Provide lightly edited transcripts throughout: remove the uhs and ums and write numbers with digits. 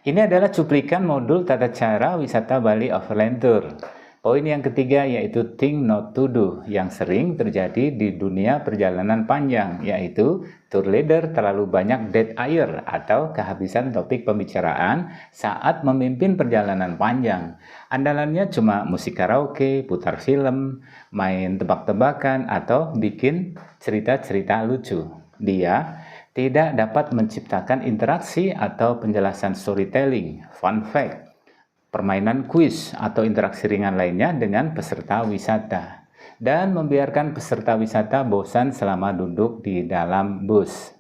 Ini adalah cuplikan modul tata cara wisata Bali Overland Tour. Poin yang ketiga yaitu think not to do yang sering terjadi di dunia perjalanan panjang, yaitu tour leader terlalu banyak dead air atau kehabisan topik pembicaraan saat memimpin perjalanan panjang. Andalannya cuma musik karaoke, putar film, main tebak-tebakan, atau bikin cerita-cerita lucu. Dia tidak dapat menciptakan interaksi atau penjelasan storytelling, fun fact, permainan kuis atau interaksi ringan lainnya dengan peserta wisata, dan membiarkan peserta wisata bosan selama duduk di dalam bus.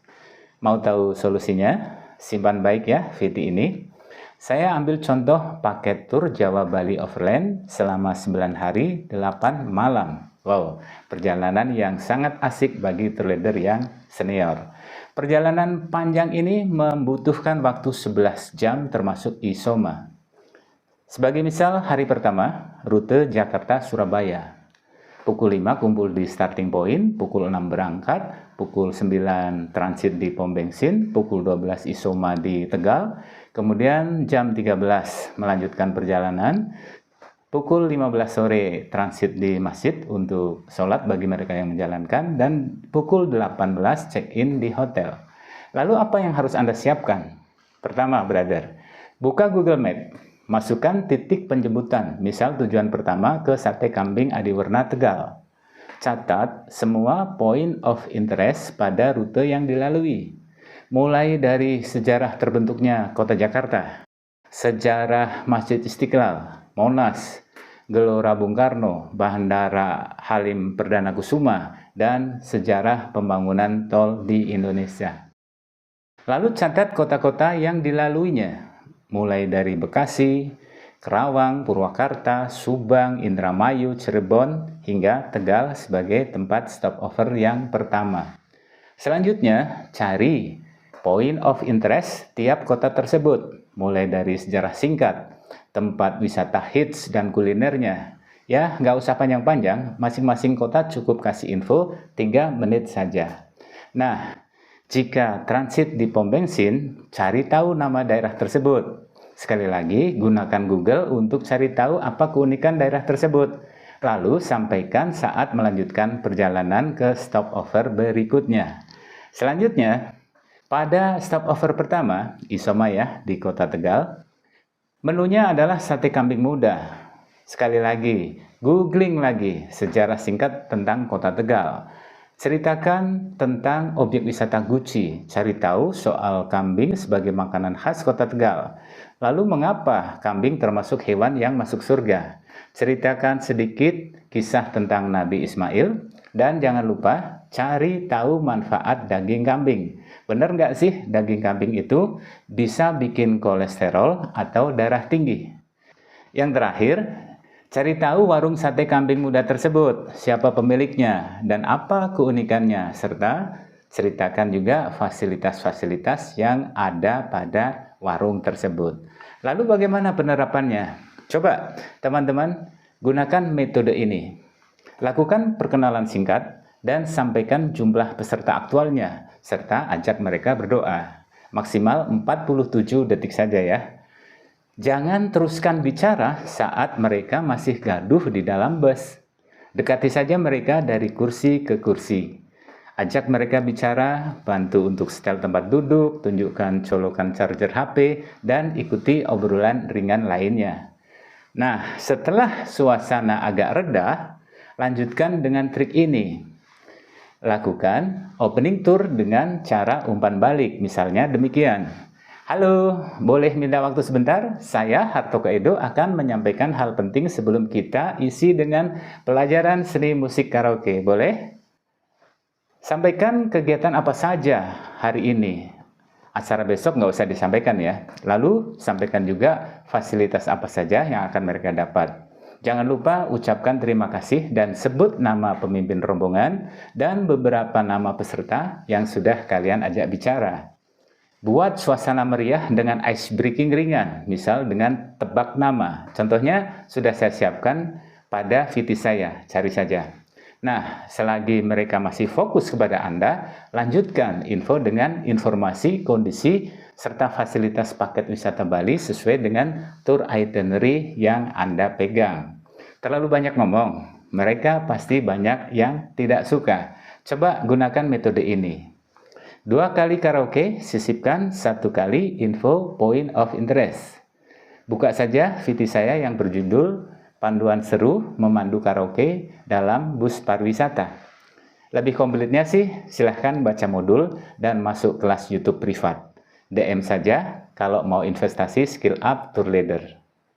Mau tahu solusinya? Simpan baik ya video ini. Saya ambil contoh paket tur Jawa Bali Overland selama 9 hari 8 malam. Wow, perjalanan yang sangat asik bagi tour leader yang senior. Perjalanan panjang ini membutuhkan waktu 11 jam termasuk isoma. Sebagai misal, hari pertama, rute Jakarta-Surabaya. Pukul 5 kumpul di starting point, pukul 6 berangkat, pukul 9 transit di pom bensin, pukul 12 isoma di Tegal, kemudian jam 13 melanjutkan perjalanan, pukul 15 sore transit di masjid untuk sholat bagi mereka yang menjalankan, dan pukul 18 check-in di hotel. Lalu apa yang harus Anda siapkan? Pertama, brother, buka Google Map. Masukkan titik penjemputan, misal tujuan pertama ke Sate Kambing Adiwerna Tegal. Catat semua point of interest pada rute yang dilalui. Mulai dari sejarah terbentuknya kota Jakarta, sejarah Masjid Istiqlal, Monas, Gelora Bung Karno, Bandara Halim Perdana Kusuma, dan sejarah pembangunan tol di Indonesia. Lalu catat kota-kota yang dilaluinya, mulai dari Bekasi, Kerawang, Purwakarta, Subang, Indramayu, Cirebon, hingga Tegal sebagai tempat stopover yang pertama. Selanjutnya, cari point of interest tiap kota tersebut, mulai dari sejarah singkat, tempat wisata hits dan kulinernya. Ya, nggak usah panjang-panjang, masing-masing kota cukup kasih info 3 menit saja. Nah, jika transit di pom bensin, cari tahu nama daerah tersebut. Sekali lagi, gunakan Google untuk cari tahu apa keunikan daerah tersebut. Lalu sampaikan saat melanjutkan perjalanan ke stopover berikutnya. Selanjutnya, pada stopover pertama, isoma ya, di kota Tegal, menunya adalah sate kambing muda. Sekali lagi, googling lagi sejarah singkat tentang kota Tegal. Ceritakan tentang objek wisata Guci, cari tahu soal kambing sebagai makanan khas kota Tegal. Lalu mengapa kambing termasuk hewan yang masuk surga? Ceritakan sedikit kisah tentang Nabi Ismail, dan jangan lupa cari tahu manfaat daging kambing. Benar nggak sih daging kambing itu bisa bikin kolesterol atau darah tinggi? Yang terakhir, cari tahu warung sate kambing muda tersebut, siapa pemiliknya, dan apa keunikannya, serta ceritakan juga fasilitas-fasilitas yang ada pada warung tersebut. Lalu bagaimana penerapannya? Coba teman-teman gunakan metode ini. Lakukan perkenalan singkat dan sampaikan jumlah peserta aktualnya, serta ajak mereka berdoa. Maksimal 47 detik saja ya. Jangan teruskan bicara saat mereka masih gaduh di dalam bus. Dekati saja mereka dari kursi ke kursi. Ajak mereka bicara, bantu untuk setel tempat duduk, tunjukkan colokan charger HP, dan ikuti obrolan ringan lainnya. Nah, setelah suasana agak reda, lanjutkan dengan trik ini. Lakukan opening tour dengan cara umpan balik, misalnya demikian. Halo, boleh minta waktu sebentar? Saya, Hartoko Edo, akan menyampaikan hal penting sebelum kita isi dengan pelajaran seni musik karaoke. Boleh? Sampaikan kegiatan apa saja hari ini. Acara besok nggak usah disampaikan ya. Lalu, sampaikan juga fasilitas apa saja yang akan mereka dapat. Jangan lupa ucapkan terima kasih dan sebut nama pemimpin rombongan dan beberapa nama peserta yang sudah kalian ajak bicara. Buat suasana meriah dengan ice breaking ringan, misal dengan tebak nama. Contohnya sudah saya siapkan pada VT saya, cari saja. Nah, selagi mereka masih fokus kepada Anda, lanjutkan info dengan informasi kondisi serta fasilitas paket wisata Bali sesuai dengan tour itinerary yang Anda pegang. Terlalu banyak ngomong, mereka pasti banyak yang tidak suka. Coba gunakan metode ini. 2 kali karaoke, sisipkan 1 kali info point of interest. Buka saja VT saya yang berjudul Panduan Seru Memandu Karaoke dalam Bus Pariwisata. Lebih komplitnya sih, silahkan baca modul dan masuk kelas YouTube privat. DM saja kalau mau investasi skill up tour leader.